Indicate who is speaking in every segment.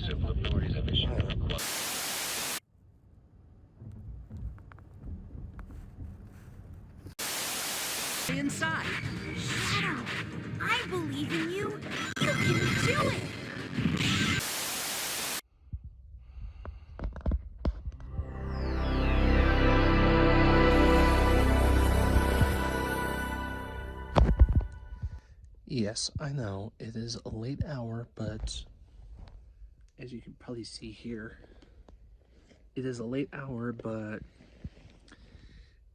Speaker 1: civil authorities have issued a request.
Speaker 2: Inside.
Speaker 3: Shadow, I believe in you. You can do it.
Speaker 4: Yes, I know, it is a late hour, but as you can probably see here, it is a late hour, but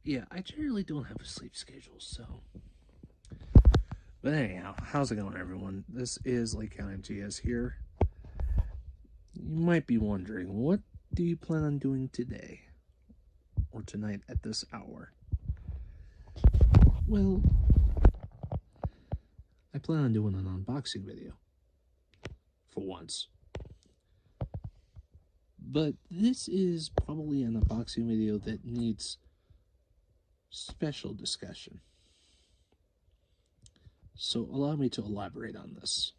Speaker 4: yeah, I generally don't have a sleep schedule, so. But anyhow, how's it going, everyone? This is Lake County MTS here. You might be wondering, what do you plan on doing today or tonight at this hour? Well, I plan on doing an unboxing video, for once. But this is probably an unboxing video that needs special discussion. So allow me to elaborate on this.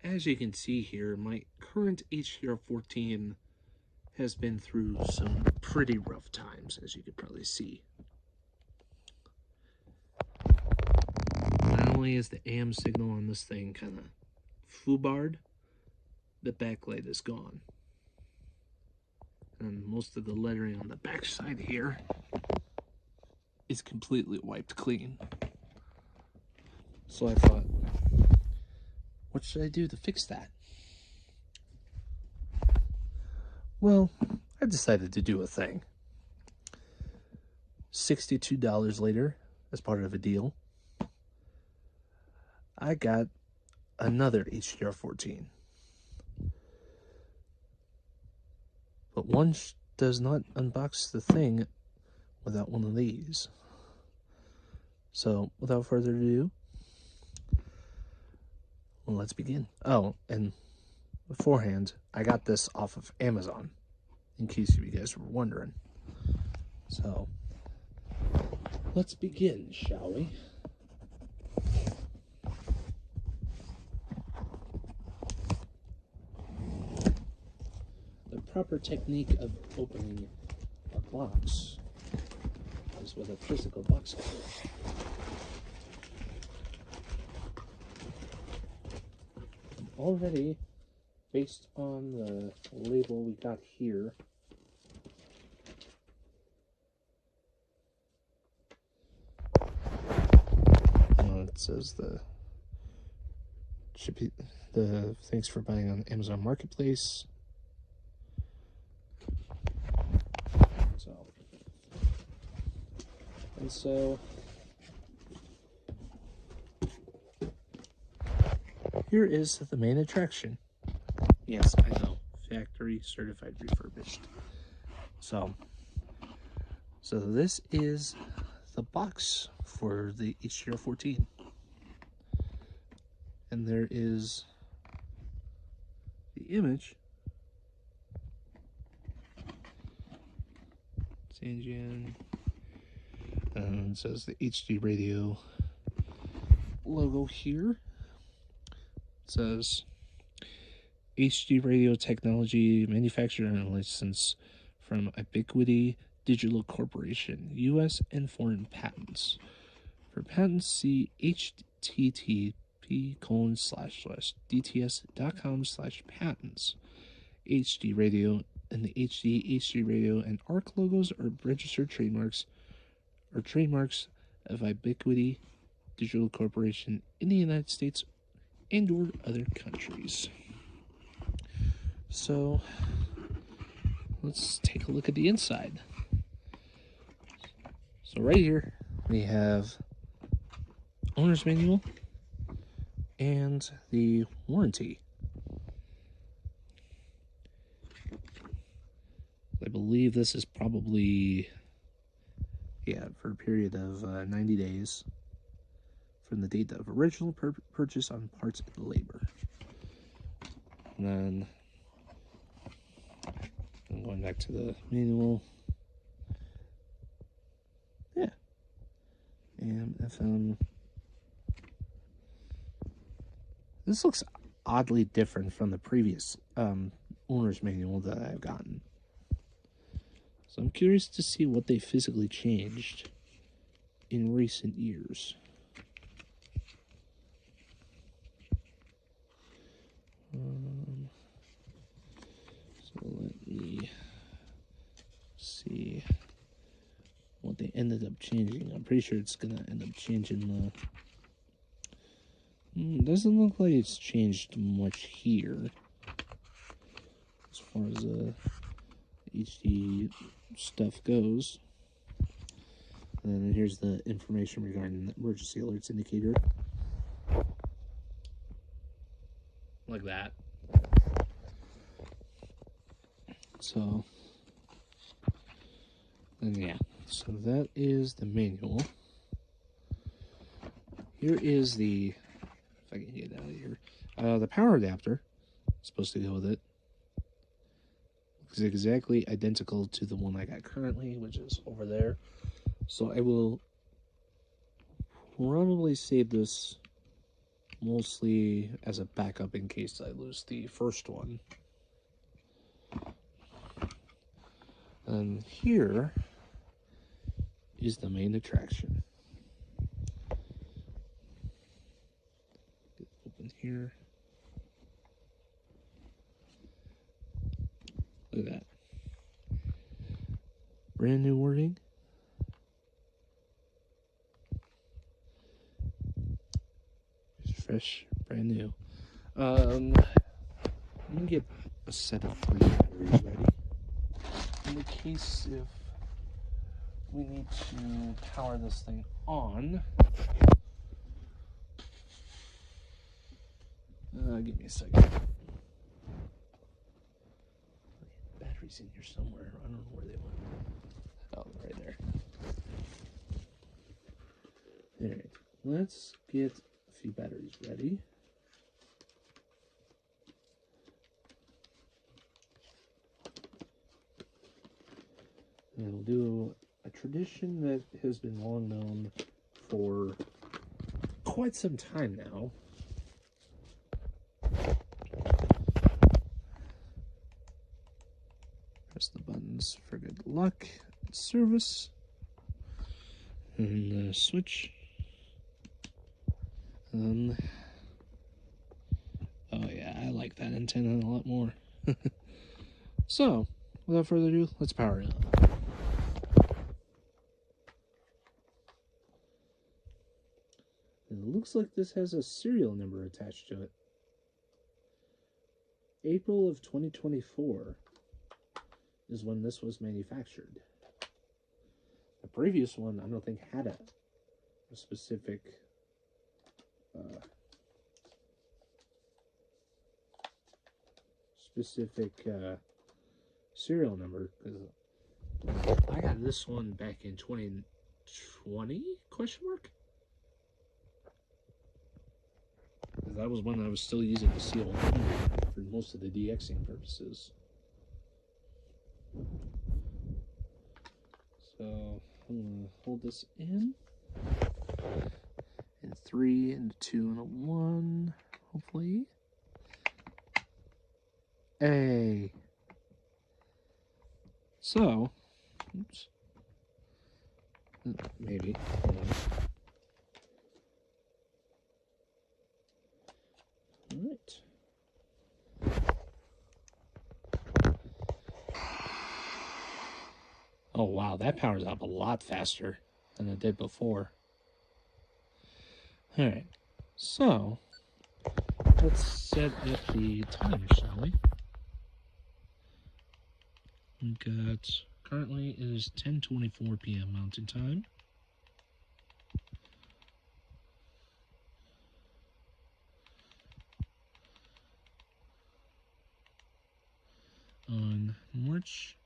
Speaker 4: As you can see here, my current HDR-14 has been through some pretty rough times, as you can probably see. Not only is the AM signal on this thing kind of foobarred, the backlight is gone. And most of the lettering on the back side here is completely wiped clean. So I thought, what should I do to fix that? Well, I decided to do a thing. $62 later, as part of a deal, I got another HDR-14. But one does not unbox the thing without one of these. So, without further ado, well, let's begin. Oh, and beforehand, I got this off of Amazon, in case you guys were wondering. So, let's begin, shall we? The proper technique of opening a box is with a physical box cutter. Already, based on the label we got here, it says the thanks for buying on Amazon Marketplace. So here is the main attraction. Yes, I know, factory certified refurbished. So this is the box for the HDR-14. And there is the image. Sangean. And it says the HD radio logo here. It says HD radio technology manufactured and licensed from Ubiquity Digital Corporation, U.S. and foreign patents. For patents, see http://dts.com/patents. HD radio and the HD radio, and ARC logos are registered trademarks of Ubiquity Digital Corporation in the United States and or other countries. So let's take a look at the inside. So right here we have owner's manual and the warranty. I believe this is probably, for a period of 90 days from the date of original purchase on parts and labor. And then, I'm going back to the manual. Yeah. AM, FM. This looks oddly different from the previous owner's manual that I've gotten. So I'm curious to see what they physically changed in recent years. So let me see what they ended up changing. I'm pretty sure it's gonna end up changing the... doesn't look like it's changed much here as far as HD stuff goes. And then here's the information regarding the emergency alerts indicator. Like that. So, and yeah, so that is the manual. Here is the, if I can get it out of here, the power adapter supposed to go with it. It's exactly identical to the one I got currently, which is over there. So I will probably save this mostly as a backup in case I lose the first one. And here is the main attraction. Open here. Look at that. Brand new wording. It's fresh, brand new. I'm gonna get a set of 3 batteries ready in the case if we need to power this thing on. Give me a second. Batteries in here somewhere. I don't know where they went. Oh, right there. Alright, let's get a few batteries ready. And we'll do a tradition that has been long known for quite some time now. Press the buttons for good luck and service. And switch. Oh yeah, I like that antenna a lot more. So, without further ado, let's power it up. And it looks like this has a serial number attached to it. April of 2024 is when this was manufactured. The previous one, I don't think, had a specific serial number, because I got this one back in 2020 question mark, because that was when I was still using the CL1 for most of the DXing purposes. So I'm gonna hold this in 3 and a 2 and a 1, hopefully. Hey. So, oops. Maybe. All right. Oh wow, that powers up a lot faster than it did before. All right. So, let's set up the timer, shall we? We've got, currently it is 10:24 p.m. Mountain Time. On March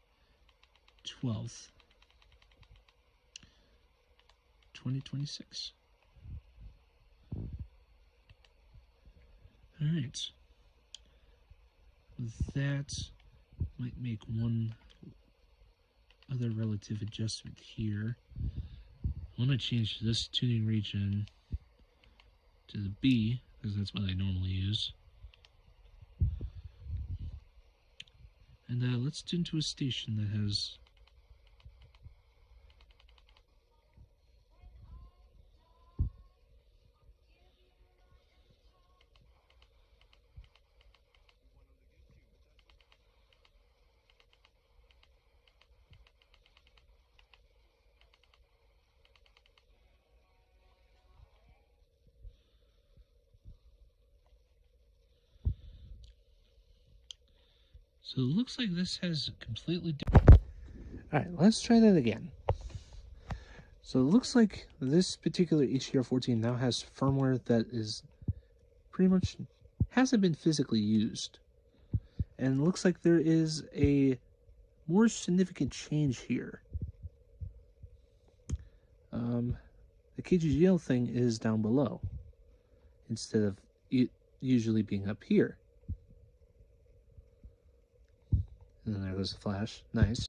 Speaker 4: 12th, 2026. All right. That might make one other relative adjustment here. I want to change this tuning region to the B, because that's what I normally use. And let's tune to a station that has... So it looks like this has completely different... Alright, let's try that again. So it looks like this particular HDR-14 now has firmware that is pretty much hasn't been physically used. And it looks like there is a more significant change here. The KGGL thing is down below instead of it usually being up here. And then there goes the flash. Nice.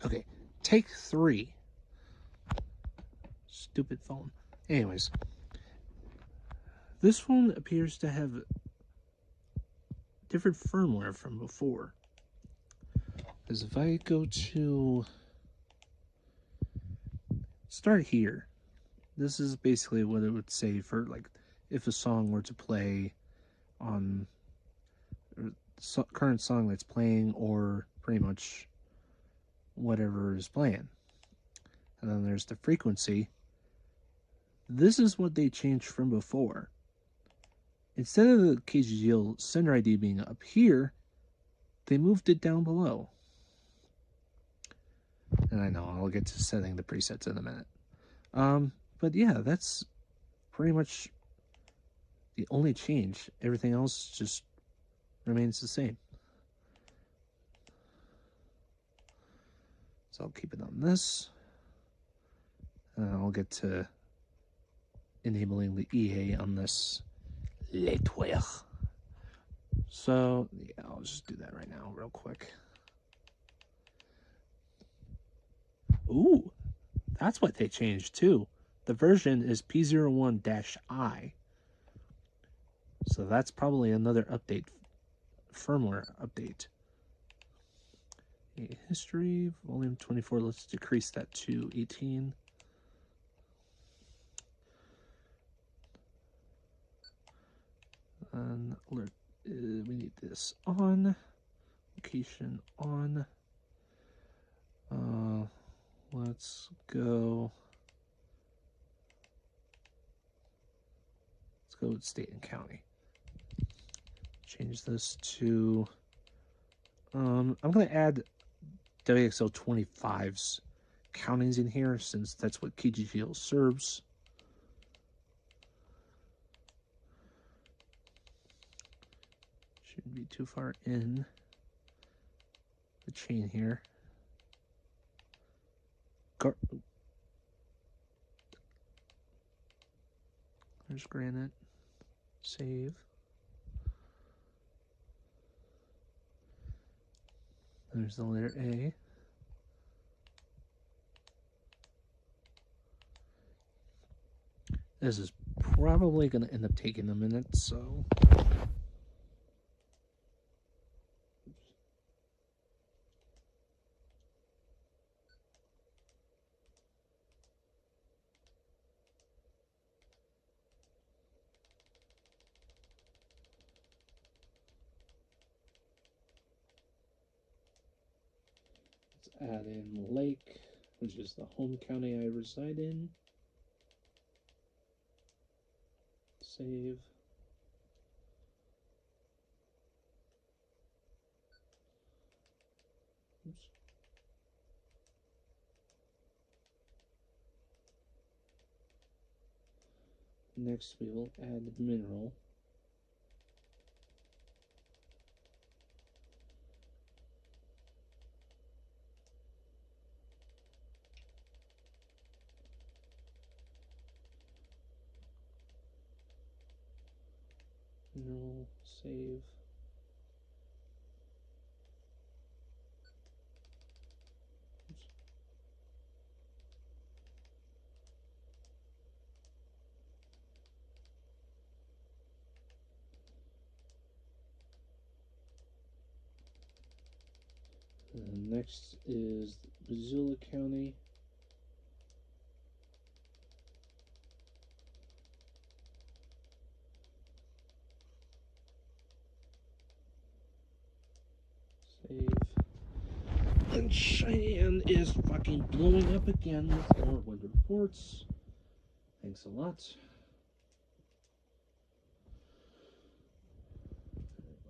Speaker 4: Okay, take 3. Stupid phone. Anyways, this phone appears to have different firmware from before. Because if I go to start here, this is basically what it would say for, like, if a song were to play on current song that's playing, or pretty much whatever is playing. And then there's the frequency. This is what they changed from before. Instead of the KGGL sender ID being up here, they moved it down below. And I know I'll get to setting the presets in a minute. But yeah, that's pretty much the only change. Everything else just remains the same. So I'll keep it on this. And I'll get to enabling the EA on this later. So yeah, I'll just do that right now real quick. Ooh, that's what they changed too. The version is P01-I. So that's probably another update, firmware update. History, volume 24, let's decrease that to 18. And alert, we need this on. Location on. Let's go. Let's go with state and county. Change this to. I'm going to add WXL 25's countings in here, since that's what KGGL serves. Shouldn't be too far in the chain here. There's granite. Save. There's the letter A. This is probably going to end up taking a minute, so... Let's add in Lake, which is the home county I reside in. Save. Oops. Next we will add mineral. Mineral, save. Oops. Next is Missoula County. Save. And Cheyenne is fucking blowing up again with more weather reports. Thanks a lot.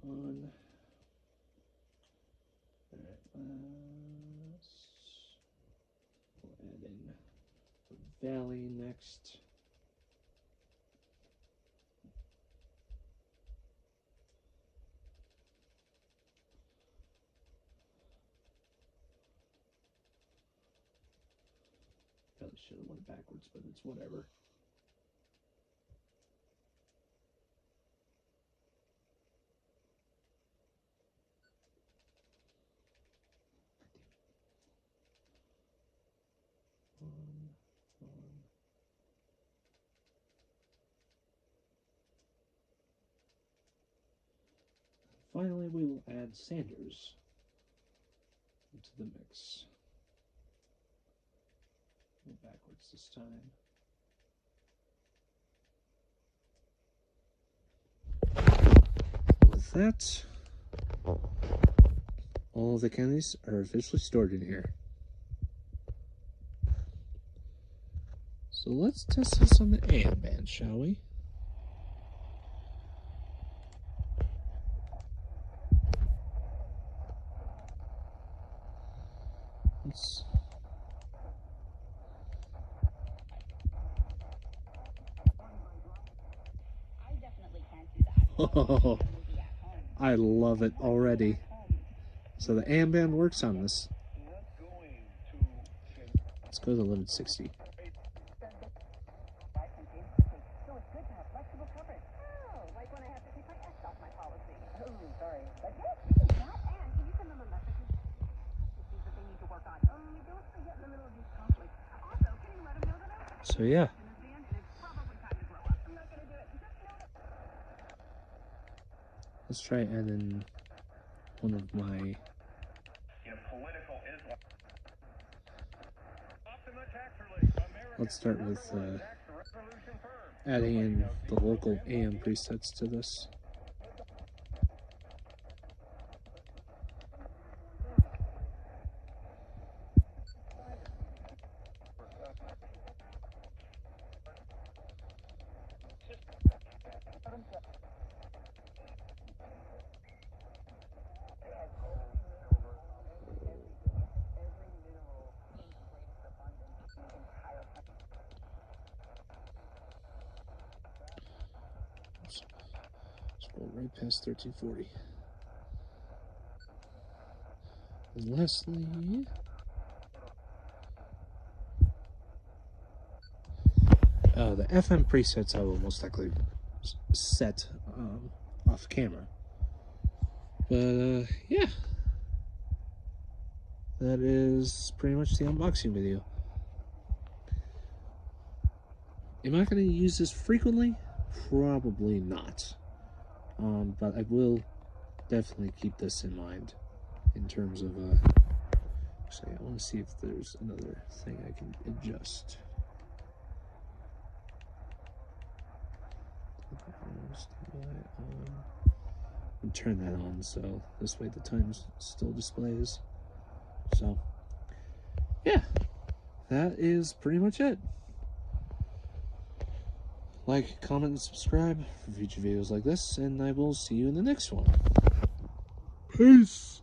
Speaker 4: On. We'll add in Valley next. Probably should have went backwards, but it's whatever. Finally, we will add Sanders into the mix. Go backwards this time. With that, all of the candies are officially stored in here. So let's test this on the AM band, shall we? Let's... Oh, I love it already. So the AM band works on this. Let's go to limit 60. So yeah. Let's try adding one of my let's start with adding in the local AM presets to this. Scroll right past 1340. And lastly, the FM presets I will most likely set off camera. But yeah, that is pretty much the unboxing video. Am I going to use this frequently? Probably not. But I will definitely keep this in mind in terms of actually I want to see if there's another thing I can adjust. And turn that on so this way the time still displays. So yeah, that is pretty much it. Like, comment, and subscribe for future videos like this, and I will see you in the next one. Peace!